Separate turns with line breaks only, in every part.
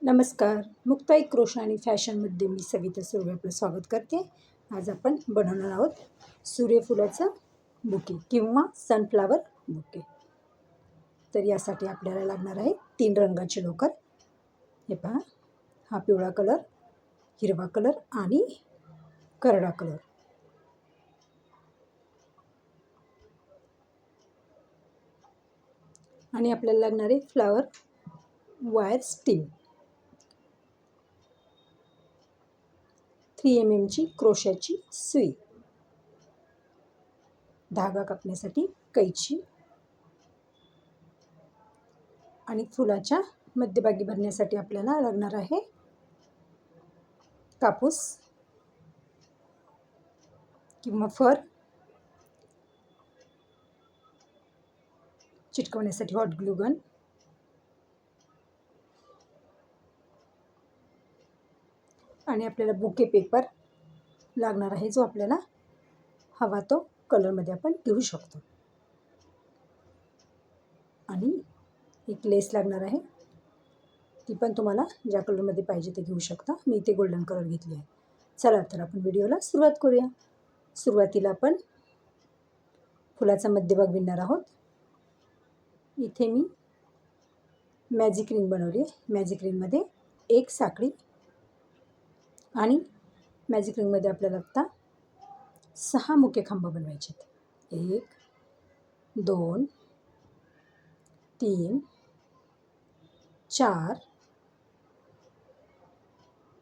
नमस्कार. मुक्ताई क्रोशा आणि फॅशनमध्ये मी सविता सुर्वे आपलं स्वागत करते. आज आपण बनवणार आहोत सूर्यफुलाचं बुके किंवा सनफ्लावर बुके. तर यासाठी आपल्याला लागणार आहे 3 रंगाचे लोकर. हे पहा, हा पिवळा कलर, हिरवा कलर आणि करडा कलर. आणि आपल्याला लागणार आहे फ्लावर वायर स्टीम, 3 mm ची क्रोशाची सुई, धागा कापण्यासाठी कैची आणि फुलाच्या मध्यभागी भरण्यासाठी आपल्याला लागणार आहे कापूस किंवा फर, चिटकवण्यासाठी हॉट ग्लू गन, आणि आपल्याला बुके पेपर लागणार आहे, जो आपल्याला हवा तो कलरमध्ये आपण घेऊ शकतो. आणि एक लेस लागणार आहे, ती पण तुम्हाला ज्या कलरमध्ये पाहिजे ते घेऊ शकता. मी इथे गोल्डन कलर घेतली आहे. चला तर आपण व्हिडिओला सुरुवात करूया. सुरुवातीला आपण फुलाचा मध्यभाग विणणार आहोत. इथे मी मॅजिक रिंग बनवली आहे. मॅजिक रिंगमध्ये एक साखळी आणि मॅजिक रिंगमध्ये आपल्याला आता 6 मुके खांब बनवायचे आहेत. 1 2 3 4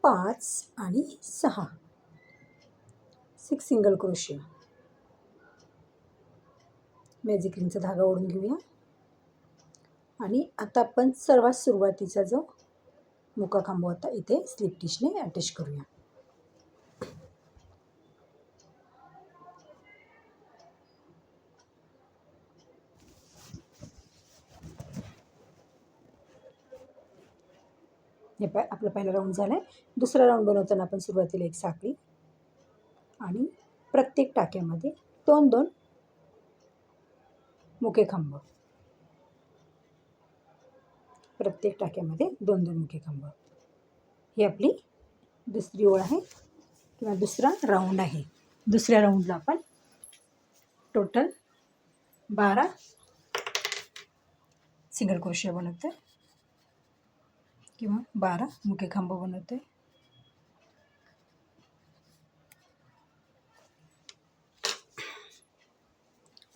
5 आणि 6 सिंगल क्रोशिया. मॅजिक रिंगचा धागा ओढून घेऊया. आणि आता आपण सर्वात सुरुवातीचा जो मुका खांब होता इथे स्लिप टिशने अटॅच करूया. हे आपला पहिला राऊंड झाला आहे. दुसरा राऊंड बनवताना आपण सुरुवातीला एक साखळी आणि प्रत्येक टाक्यामध्ये 2-2 मुके खांब, प्रत्येक टाक्यामध्ये 2-2 मुके खांब. ही आपली दुसरी ओळ आहे किंवा दुसरा राऊंड आहे. दुसऱ्या राऊंडला आपण टोटल 12 सिंगल क्रोशिया बनवतो किंवा 12 मुके खांब बनवतो.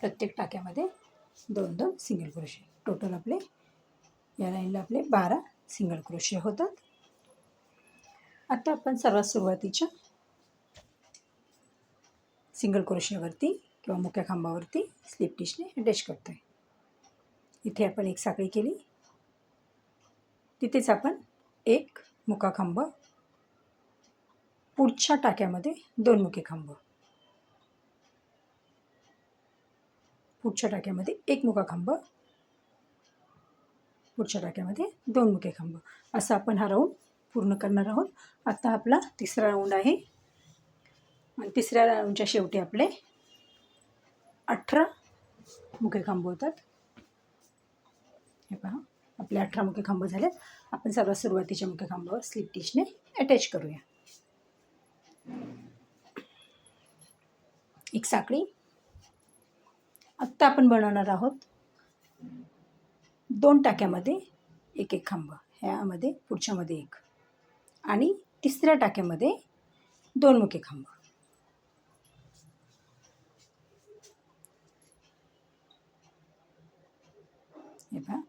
प्रत्येक टाक्यामध्ये 2-2 सिंगल क्रोशिया. टोटल आपले या लाईनला आपले 12 सिंगल क्रोशिया होतात. आता आपण सर्वात सुरुवातीच्या सिंगल क्रोशियावरती किंवा मुक्या खांबावरती स्लिप टिशने अटॅच करतो आहे. इथे आपण एक साखळी केली, तिथेच आपण एक मुका खांब, पुढच्या टाक्यामध्ये 2 मुके खांब, पुढच्या टाक्यामध्ये 1 मुका खांब, पुढच्या टाक्यामध्ये 2 मुके खांब, असं आपण हा राऊंड पूर्ण करणार आहोत. आता आपला तिसरा राऊंड आहे आणि तिसऱ्या राऊंडच्या शेवटी आपले 18 मुके खांब होतात. हे पहा, आपले 18 मुके खांब झालेत. आपण सर्वात सुरुवातीच्या मुके खांबावर स्लिप टिशने अटॅच करूया. एक साखळी. आत्ता आपण बनवणार आहोत 2 टाक्यामध्ये एक एक खांब, ह्यामध्ये पुढच्यामध्ये 1 आणि तिसऱ्या टाक्यामध्ये 2 मुके खांब. हे पहा,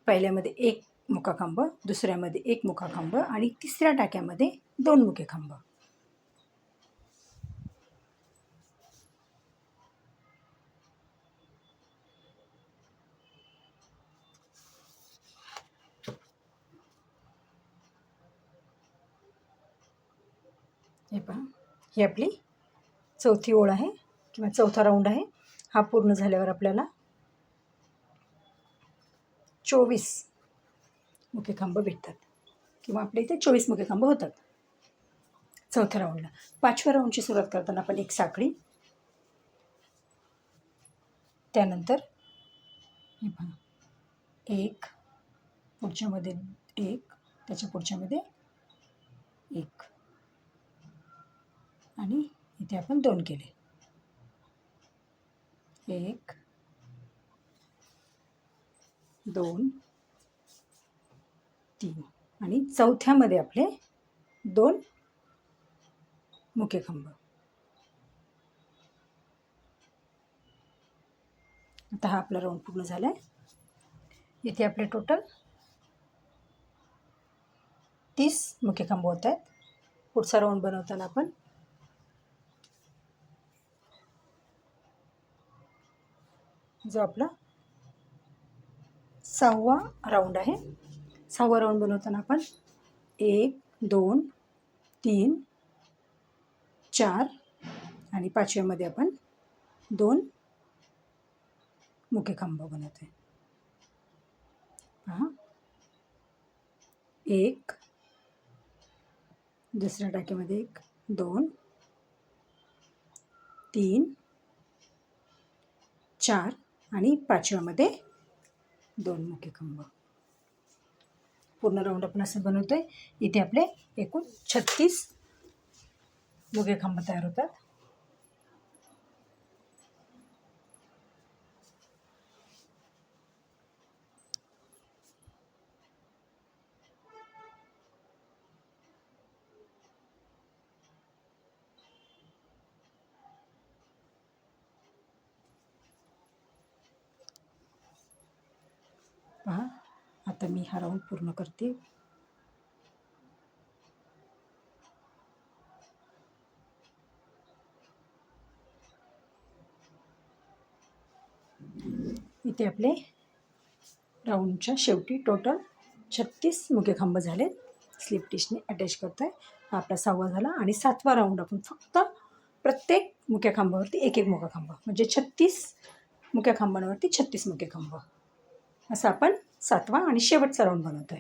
पहिल्यामध्ये 1 मुका खांब, दुसऱ्यामध्ये 1 मुका खांब आणि तिसऱ्या टाक्यामध्ये 2 मुके खांब. हे पहा, ही आपली चौथी ओळ आहे किंवा चौथा राऊंड आहे. हा पूर्ण झाल्यावर आपल्याला 24 मुके खांब भेटतात किंवा आपल्या इथे 24 मुके खांब होतात चौथ्या राऊंडला. 5व्या राऊंडची सुरुवात करताना आपण एक साखळी, त्यानंतर हे पहा 1, पुढच्यामध्ये 1, त्याच्या पुढच्यामध्ये 1 आणि इथे आपण 2 केले. 1 2 3 आणि चौथ्यामध्ये आपले 2 मुखे खांब. आता हा आपला राऊंड पूर्ण झाला आहे. इथे आपले टोटल 30 मुखे खांब होत आहेत. पुढचा राऊंड बनवताना आपण जो आपला 6वा राऊंड आहे, 6वा राऊंड बनवताना आपण 1 2 3 4 आणि 5व्यामध्ये आपण 2 मुखे खांब बनवते. पहा, 1 दुसऱ्या टाकीमध्ये 1 2 3 4 आणि 5व्यामध्ये 2 मुखे खांब. पूर्ण राऊंड आपण असं बनवतोय. इथे आपले एकूण 36 मुखे खांब तयार होतात. पहा, आता मी हा राऊंड पूर्ण करते. इथे आपले राऊंडच्या शेवटी टोटल 36 मुखे खांब झाले. स्लिप टिशने अटॅच करतोय. हा आपला 6वा झाला आणि 7वा राऊंड आपण फक्त प्रत्येक मुख्या खांबावरती एक एक मुखा खांब, म्हणजे 36 मुख्या खांबांवरती 36 मुखे खांब, असं आपण 7वा आणि शेवटचा राऊंड बनवतोय.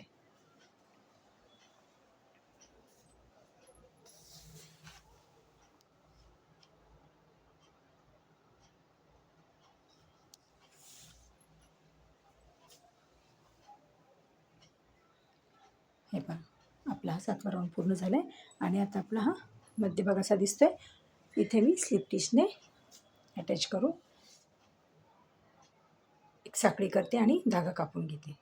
हे पहा, आपला हा 7वा राऊंड पूर्ण झाला आहे आणि आता आपला हा मध्यभाग असा दिसतोय. इथे मी स्लिप टिशने अटॅच करू एक साखळी करते आणि धागा कापून घेते.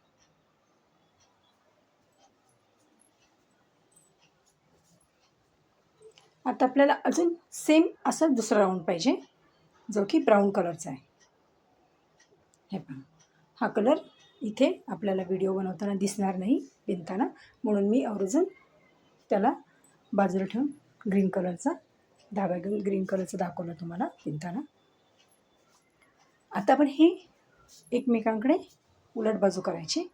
आता आपल्याला अजून सेम असा दुसरा राऊंड पाहिजे, जो की ब्राऊन कलरचा आहे. हे पहा, हा कलर इथे आपल्याला व्हिडिओ बनवताना दिसणार नाही विणताना, म्हणून मी आवर्जून त्याला बाजूला ठेवून ग्रीन कलरचा धागा घेऊन ग्रीन कलरचा दाखवला तुम्हाला विणताना. आता आपण हे एकमेकांकडे उलट बाजू करायची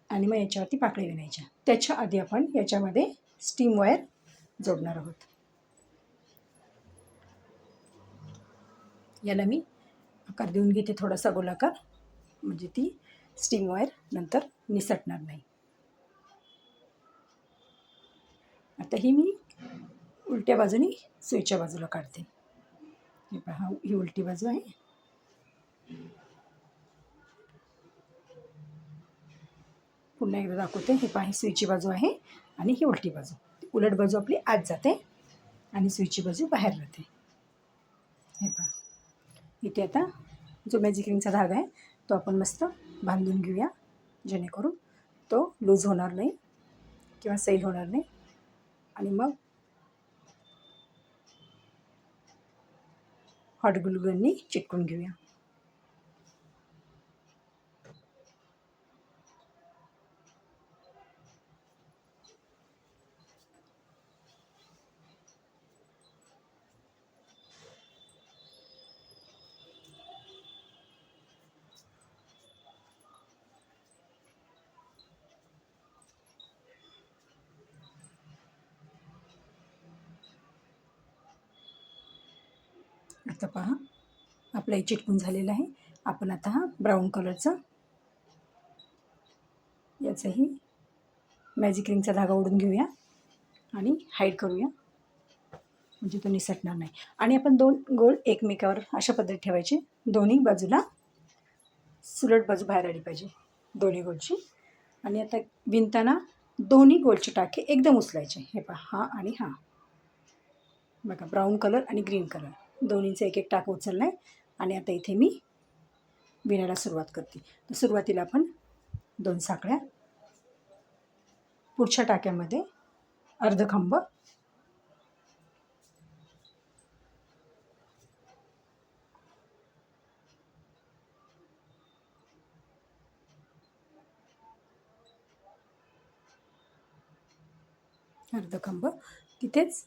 आणि मग याच्यावरती पाकळी विणायच्या. त्याच्या आधी आपण याच्यामध्ये स्टीम वायर जोडणार आहोत. याला मी आकार देऊन घेते थोडासा गोलाकार, म्हणजे ती स्टीम वायर नंतर निसटणार नाही. आता ही मी उलट्या बाजूनी सुईच्या बाजूला काढते. हे पहा, ही उलटी बाजू आहे. पुन्हा एकदा दाखवते. हे पहा, ही सुईची बाजू आहे आणि ही उलटी बाजू. उलट बाजू आपली आत जाते आणि सुईची बाजू बाहेर राहते. हे पहा, इथे आता जो मॅजिक रिंगचा धागा आहे तो आपण मस्त बांधून घेऊया, जेणेकरून तो लूज होणार नाही किंवा सैल होणार नाही. आणि मग हॉट ग्लू गननी चिटकून घेऊया. आता पहा, आपलं हे चिटकून झालेलं आहे. आपण आता हा ब्राऊन कलरचा याचाही मॅजिक रिंगचा धागा ओढून घेऊया आणि हाईड करूया, म्हणजे तो निसटणार नाही. आणि आपण 2 गोल एकमेकावर अशा पद्धतीत ठेवायचे. दोन्ही बाजूला सुलट बाजू बाहेर आली पाहिजे दोन्ही गोलची. आणि आता विणताना दोन्ही गोलचे टाके एकदम उचलायचे. हे पहा, हा आणि हा बघा, ब्राऊन कलर आणि ग्रीन कलर दोन्हीचं एक एक टाक उचललं आहे. आणि आता इथे मी विणायला सुरुवात करते. तर सुरुवातीला आपण 2 साकळ्या, पुढच्या टाक्यामध्ये अर्ध खांब, अर्ध खांब, तिथेच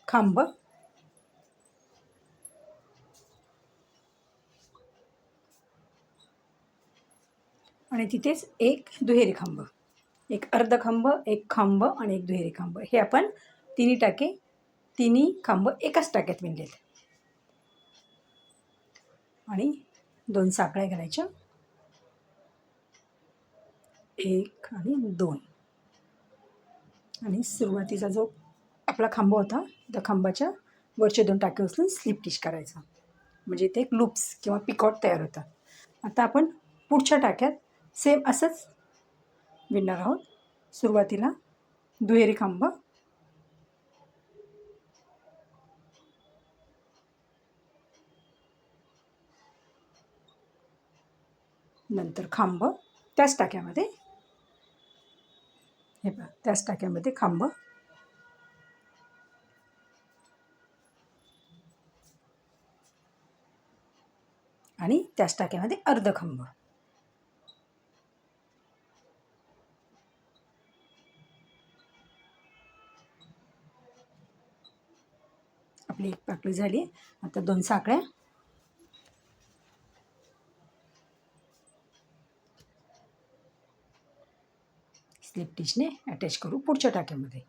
खांब आणि तिथेच एक दुहेरी खांब, एक अर्ध खांब, एक खांब आणि एक दुहेरी खांब. हे आपण तिन्ही खांब एकाच टाक्यात विणलेले. आणि 2 साकळ्या घालायच्या, 1 आणि 2. आणि सुरुवातीचा जो आपला खांब होता त्या खांबाच्या वरचे 2 टाके उचलून स्लिप स्टिच करायचं, म्हणजे ते एक लूप्स किंवा पिकॉट तयार होतात. आता आपण पुढच्या टाक्यात सेम असंच विणणार आहोत. सुरुवातीला दुहेरी खांब, नंतर खांब त्याच टाक्यामध्ये, हे पहा त्याच टाक्यामध्ये खांब आणि त्याच टाक्यामध्ये अर्ध खांब. आपली एक पाकळी झाली. आता 2 साकळ्या, स्लिप स्टिचने अटॅच करू पुढच्या टाक्यामध्ये.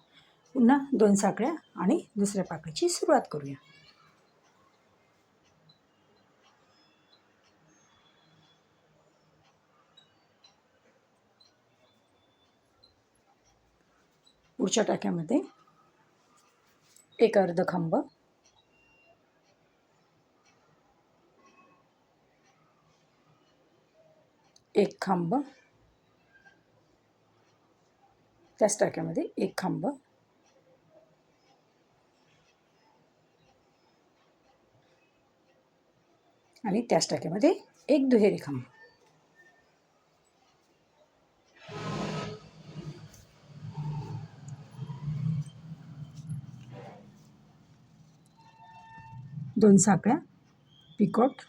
पुन्हा 2 साकळ्या आणि दुसऱ्या पाकळीची सुरुवात करूया. पुढच्या टाक्यामध्ये एक अर्ध खांब, एक खांब, त्याच टाक्यामध्ये एक खांब आणि त्याच टाक्यामध्ये एक दुहेरी खांब. दोन साकळ्या, पिकॉट,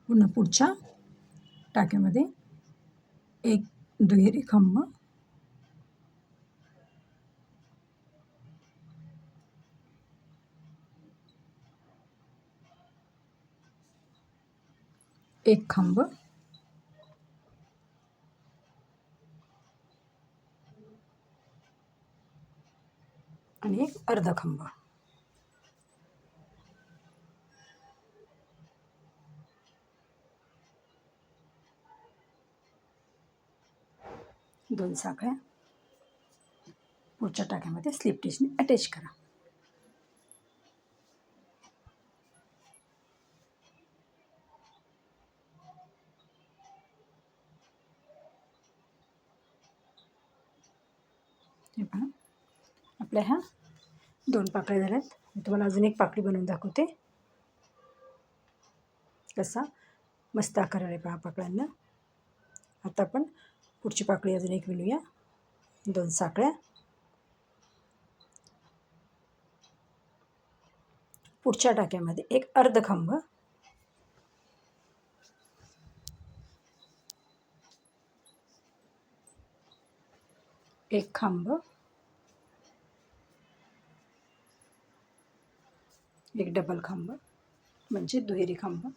पुन्हा पुढच्या टाक्यामध्ये एक दुहेरी खांब, एक खांब आणि एक अर्ध खांब. दोन साखळ्या पुढच्या टाक्यामध्ये स्लिप स्टिचने अटॅच करा. हे पहा, आपल्या ह्या 2 पाकळ्या झाल्यात. मी तुम्हाला अजून एक पाकळी बनवून दाखवते. कसा मस्त आकार आहे पहा पाकळ्यांना. आता आपण पुढची पाकळी अजून एक विणूया. 2 साखळ्या, पुढच्या टाक्यामध्ये एक अर्ध खांब, एक खांब, एक डबल खांब म्हणजे दुहेरी खांब,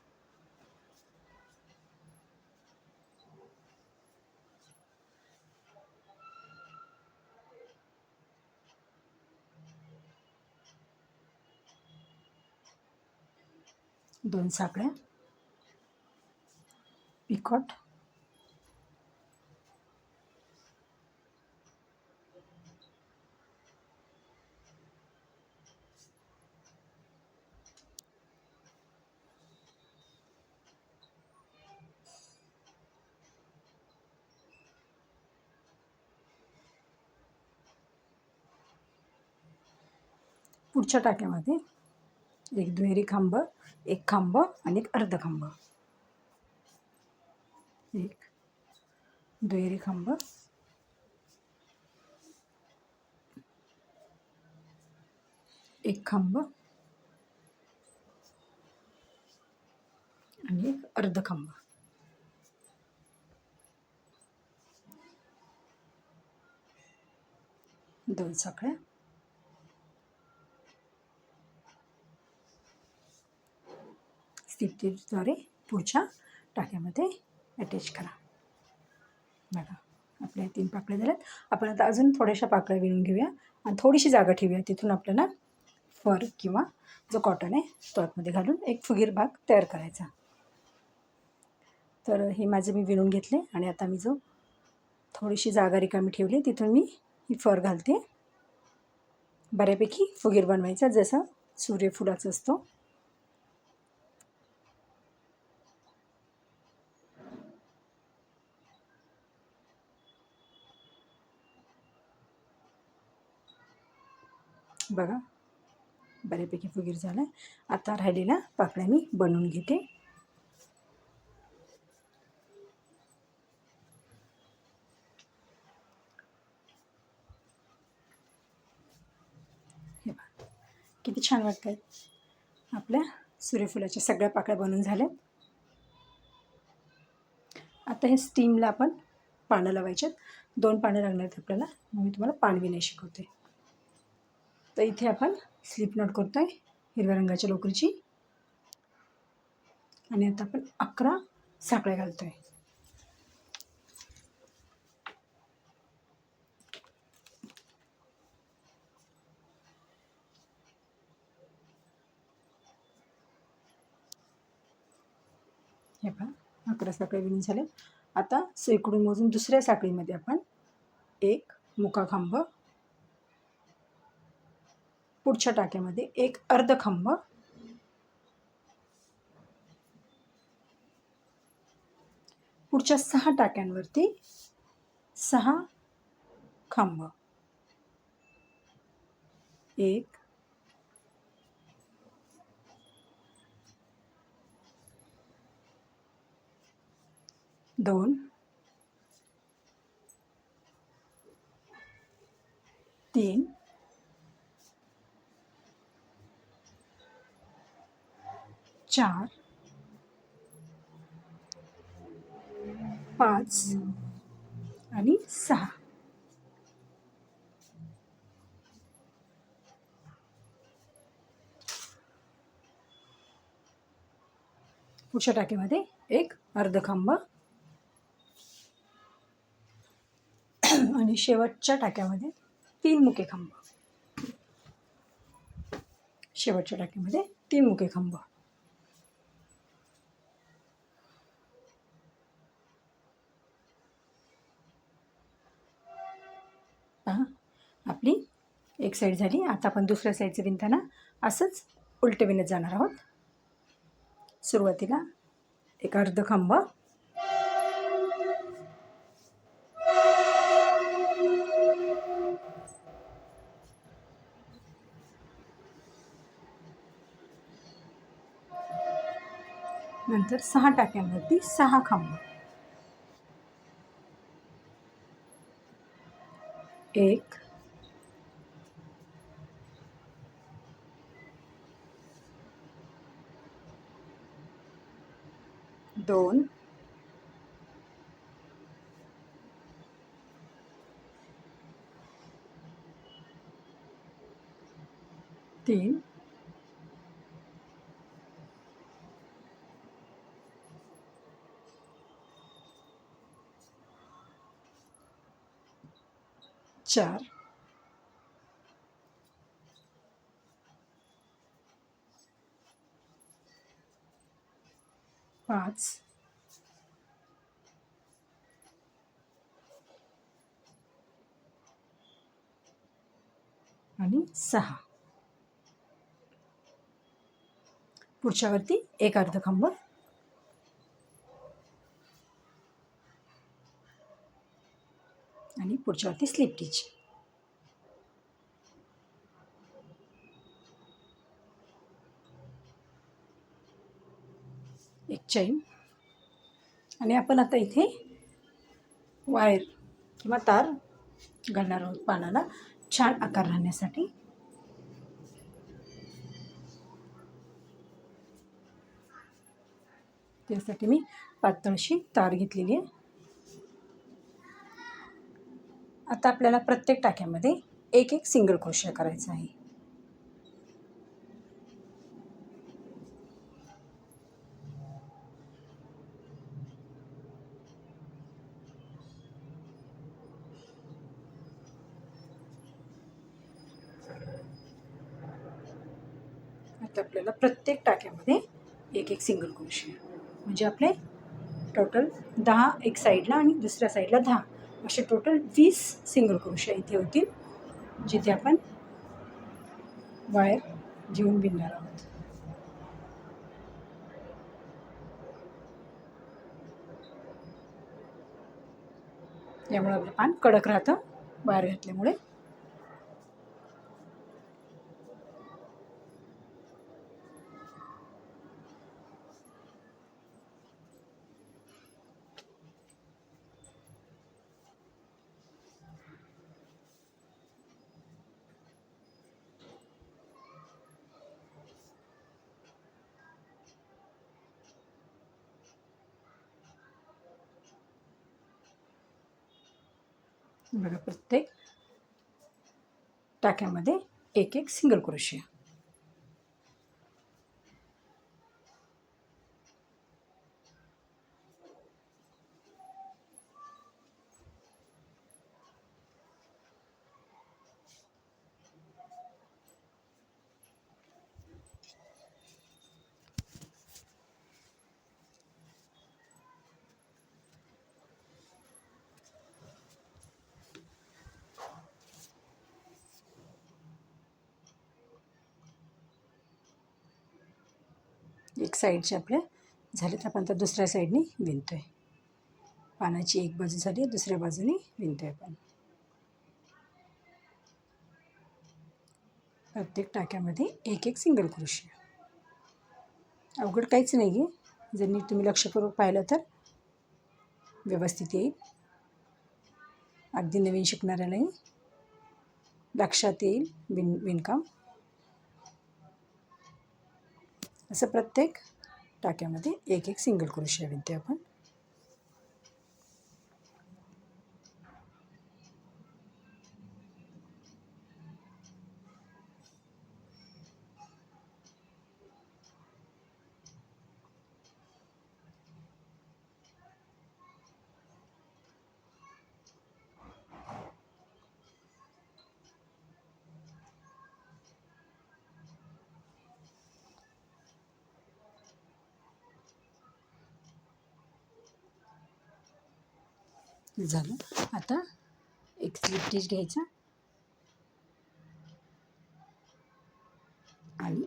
दोन साखळ्या, पिकॉट, पुढच्या टाक्यामध्ये एक दुहेरी खांब, एक खांब आणि एक अर्ध खांब, एक दुहेरी खांब, एक खांब आणि एक अर्ध खांब. दोन साखळ्या, स्टिचद्वारे पुढच्या टाक्यामध्ये अटॅच करा. बघा आपल्या 3 पाकळ्या झाल्यात. आपण आता अजून थोड्याशा पाकळ्या विणून घेऊया आणि थोडीशी जागा ठेवूया. तिथून आपल्याला फर किंवा जो कॉटन आहे तो आतमध्ये घालून एक फुगीर भाग तयार करायचा. तर हे माझे मी विणून घेतले आणि आता मी जो थोडीशी जागा रिकामी ठेवली तिथून मी ही फर घालते. बऱ्यापैकी फुगीर बनवायचा जसा सूर्यफुलाचा असतो. बघा बऱ्यापैकी फुगीर झाला. आता राहिलेल्या पाकळ्या मी बनवून घेते. हे बघा किती छान वाटत आहेत. आपल्या सूर्यफुलाच्या सगळ्या पाकळ्या बनवून झाल्या. आता हे स्टीमला आपण पानं लावायच्यात. 2 पानं लागणार आहेत आपल्याला. मी तुम्हाला पान विणायला शिकवते. तर इथे आपण स्लिप नॉट करतोय हिरव्या रंगाच्या लोकरीची आणि आता आपण 11 साखळ्या घालतोय. हे पहा 11 साखळ्या विणून झाल्या. आता सुईकडून मोजून दुसऱ्या साखळीमध्ये आपण एक मुका खांब, पुढच्या टाक्यामध्ये एक अर्ध खांब, पुढच्या 6 टाक्यांवरती 6 खांब, 1 2 3 4 5 आणि 6. पुढच्या टाकीमध्ये एक अर्ध खांब आणि शेवटच्या टाक्यामध्ये 3 मुके खांब. शेवटच्या टाकीमध्ये 3 मुके खांब. पहा आपली एक साईड झाली. आता आपण दुसऱ्या साईडचं विणताना असंच उलटे विणत जाणार आहोत. सुरुवातीला एक अर्ध खांब, नंतर 6 टाक्यांवरती 6 खांब, 1 2 3 4 5 आणि 6. पुढच्यावरती एक अर्ध खांब आणि पुढच्यावरती स्लिप स्टिच. एक चैन. आणि आपण आता इथे वायर किंवा तार घालणार आहोत पानाला छान आकार राहण्यासाठी. त्यासाठी मी पातळशी तार घेतलेली आहे. आता आपल्याला प्रत्येक टाक्यामध्ये एक एक सिंगल क्रोशिया करायचा आहे. आता आपल्याला प्रत्येक टाक्यामध्ये एक एक सिंगल क्रोशिया, म्हणजे आपले टोटल 10 एक साईडला आणि दुसऱ्या साईडला 10, असे टोटल 20 सिंगल क्रोशिया इथे होतील, जिथे आपण वायर घेऊन विणणार आहोत. यामुळे आपलं पान कडक राहतं वायर घातल्यामुळे. बघा, प्रत्येक टाक्यामध्ये एक एक सिंगल क्रोशिया. एक साईडचे आपल्या झाले, तर आपण आता दुसऱ्या साईडने विणतोय. पानाची एक बाजू झाली, दुसऱ्या बाजूने विणतोय आपण. प्रत्येक टाक्यामध्ये एक एक सिंगल क्रोशिया. अवघड काहीच नाही आहे, जर नीट तुम्ही लक्षपूर्वक पाहिलं तर व्यवस्थित येईल. अगदी नवीन शिकणाऱ्यालाही लक्षात येईल विणकाम. असं प्रत्येक टाक्यामध्ये एक एक सिंगल क्रोशिया विणते आपण. झालं. आता एक स्लिप स्टिच घ्यायचा आणि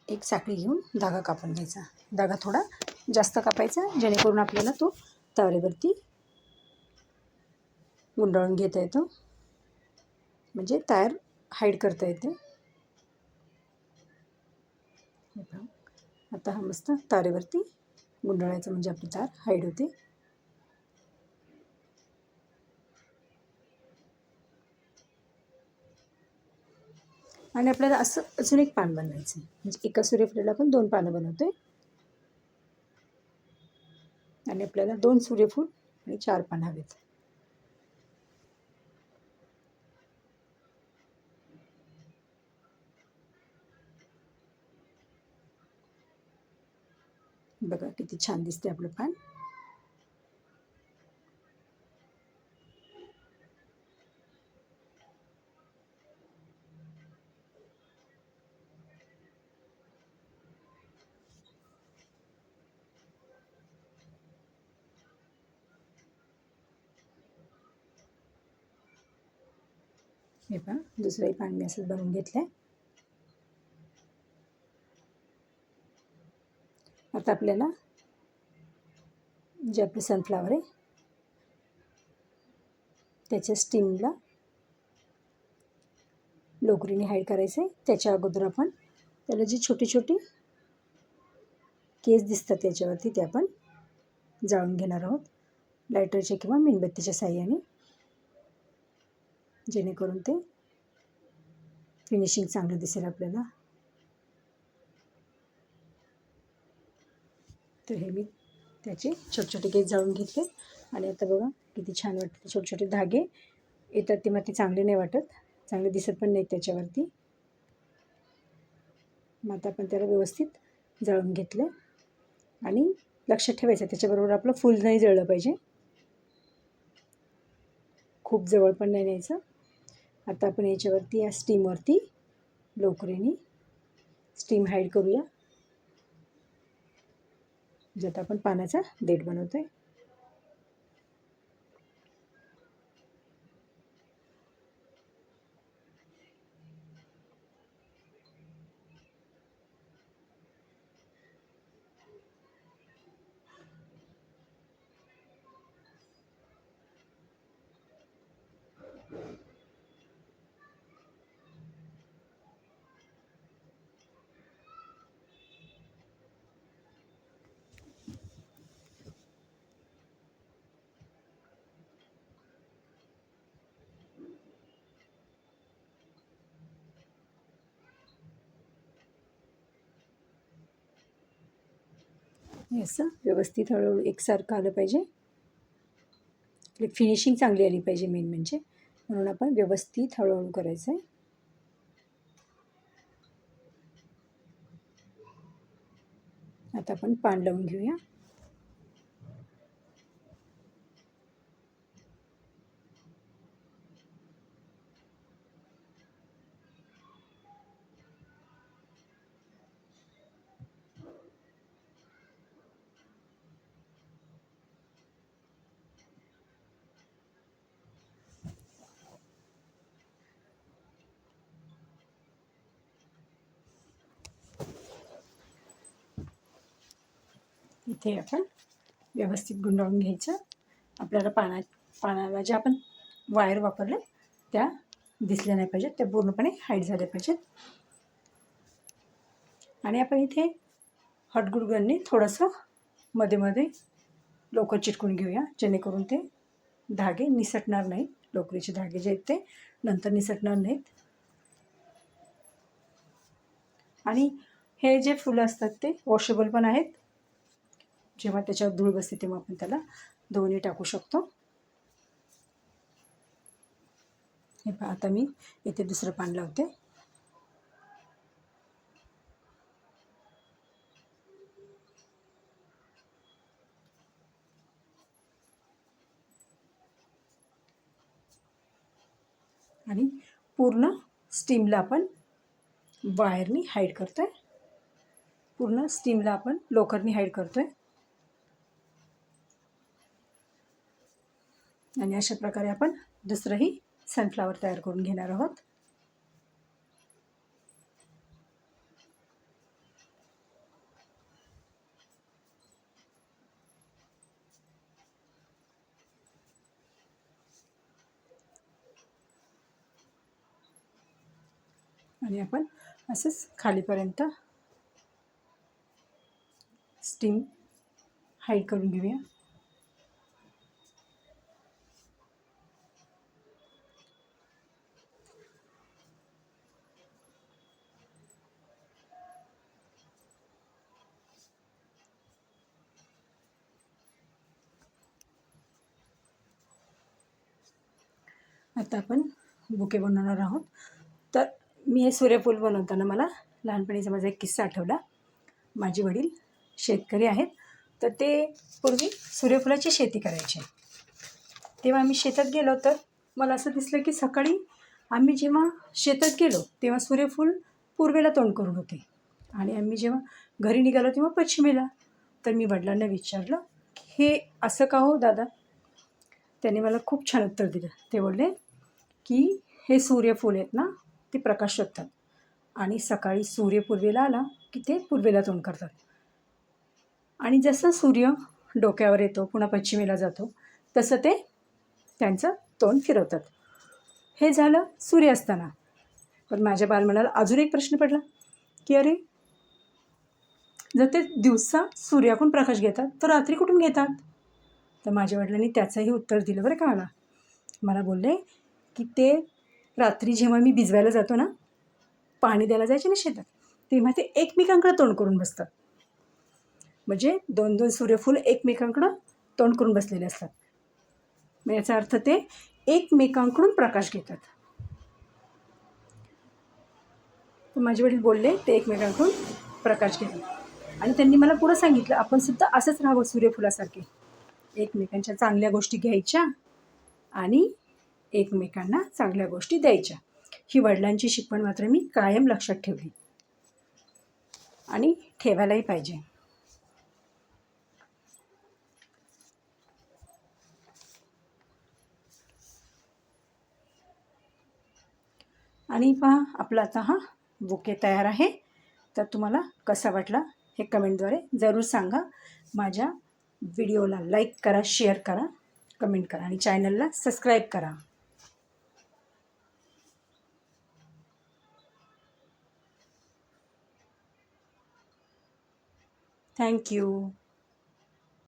एक साखळी घेऊन धागा कापून घ्यायचा. धागा थोडा जास्त कापायचा, जेणेकरून आपल्याला तो तारेवरती गुंडाळून घेता येतो, म्हणजे तार हाईड करता येते. आता हा मस्त तारेवरती गुंडाळायचा, म्हणजे आपली तार हाईड होते. आणि आपल्याला असं अजून एक पान बनवायचं आहे, म्हणजे एका सूर्यफुलाला आपण 2 पानं बनवतोय. आणि आपल्याला 2 सूर्यफूल आणि 4 पान हवेत. बघा किती छान दिसते आपलं पान. हे पहा, दुसरंही पान मी असंच बनवून घेतलं आहे. आता आपल्याला जे आपले सनफ्लावर आहे त्याच्या स्टीमला लोकरीने हाईड करायचं आहे. त्याच्या अगोदर आपण त्याला जी छोटी छोटी केस दिसतात त्याच्यावरती ते आपण जाळून घेणार आहोत लायटरच्या किंवा मेणबत्तीच्या साहाय्याने, जेणेकरून ते फिनिशिंग चांगलं दिसेल आपल्याला. तर हे मी त्याचे छोटे छोटे केस जाळून घेतले आणि आता बघा किती छान वाटते. छोटे छोटे धागे येतात ते मग ते चांगले नाही वाटत, चांगले दिसत पण नाहीत त्याच्यावरती. मग आता आपण त्याला व्यवस्थित जाळून घेतलं आणि लक्षात ठेवायचं त्याच्याबरोबर आपलं फुल नाही जळलं पाहिजे, खूप जवळ पण नाही न्यायचं. आता आपण याच्यावरती या स्टीमवरती लोकरीने स्टीम हाईड करूया, ज्यात आपण पानाचा देठ बनवतो आहे. हे असं व्यवस्थित हळूहळू एकसारखं आलं पाहिजे, फिनिशिंग चांगली आली पाहिजे मेन म्हणजे, म्हणून आपण व्यवस्थित हळूहळू करायचं आहे. आता आपण पान लावून घेऊया. इथे आपण व्यवस्थित गुंडाळून घ्यायचं. आपल्याला पानाला जे आपण वायर वापरले त्या दिसल्या नाही पाहिजेत, त्या पूर्णपणे हाईड झाल्या पाहिजेत. आणि आपण इथे हॉट ग्लू गनने थोडंसं मध्ये मध्ये लोकर चिटकून घेऊया, जेणेकरून ते धागे निसटणार नाहीत. लोकरीचे धागे जे आहेत ते नंतर निसटणार नाहीत. आणि हे जे फुलं असतात ते वॉशेबल पण आहेत, जेव्हा त्याच्यावर धूळ बसते तेव्हा आपण त्याला धुवून टाकू शकतो. हे पहा, आता मी इथे दुसरं पान लावते. आणि पूर्ण स्टीमला आपण वायरनी हाईड करतोय, पूर्ण स्टीमला आपण लोकरनी हाईड करतोय. आणि अशा प्रकारे आपण दुसरंही सनफ्लावर तयार करून घेणार आहोत. आणि आपण असंच खालीपर्यंत स्टीम हाईड करून घेऊया. आता आपण बुके बनवणार आहोत. तर मी हे सूर्यफूल बनवताना मला लहानपणीचा माझा एक किस्सा आठवला. माझे वडील शेतकरी आहेत, तर ते पूर्वी सूर्यफुलाची शेती करायचे. तेव्हा आम्ही शेतात गेलो तर मला असं दिसलं की सकाळी आम्ही जेव्हा शेतात गेलो तेव्हा सूर्यफूल पूर्वेला तोंड करून होते आणि आम्ही जेव्हा घरी निघालो तेव्हा पश्चिमेला. तर मी वडिलांना विचारलं हे असं का हो दादा? त्याने मला खूप छान उत्तर दिलं. ते बोलले की हे सूर्यफूल आहेत ना, ते प्रकाश शोधतात आणि सकाळी सूर्य पूर्वेला आला की ते पूर्वेला तोंड करतात आणि जसं सूर्य डोक्यावर येतो पुन्हा पश्चिमेला जातो तसं ते त्यांचं तोंड फिरवतात. हे झालं सूर्य असताना. पण माझ्या बालमनाला अजून एक प्रश्न पडला की अरे जर ते दिवसा सूर्याकडून प्रकाश घेतात तर रात्री कुठून घेतात? तर माझ्या वडिलांनी त्याचंही उत्तर दिलं बरं का मला. मला बोलले की ते रात्री जेव्हा मी भिजवायला जातो ना, पाणी द्यायला जायचे ना शेतात, तेव्हा ते एकमेकांकडे तोंड करून बसतात. म्हणजे 2-2 सूर्यफूल एकमेकांकडं तोंड करून बसलेले असतात. मग याचा अर्थ ते एकमेकांकडून प्रकाश घेतात. तर माझे वडील बोलले ते एकमेकांकडून प्रकाश घेतात आणि त्यांनी मला पुढं सांगितलं आपण सुद्धा असंच राहावं सूर्यफुलासारखे. एकमेकांच्या चांगल्या गोष्टी घ्यायच्या आणि एकमेकांना चांगल्या गोष्टी द्यायच्या. ही वडिलांची शिकवण मात्र मी कायम लक्षात ठेवली आणि ठेवायलाही पाहिजे. आणि पहा आपला आता हा बुके तयार आहे. तर तुम्हाला कसा वाटला हे कमेंटद्वारे जरूर सांगा. माझ्या व्हिडिओला लाईक करा, शेअर करा, कमेंट करा आणि चॅनलला सबस्क्राईब करा. थँक्यू.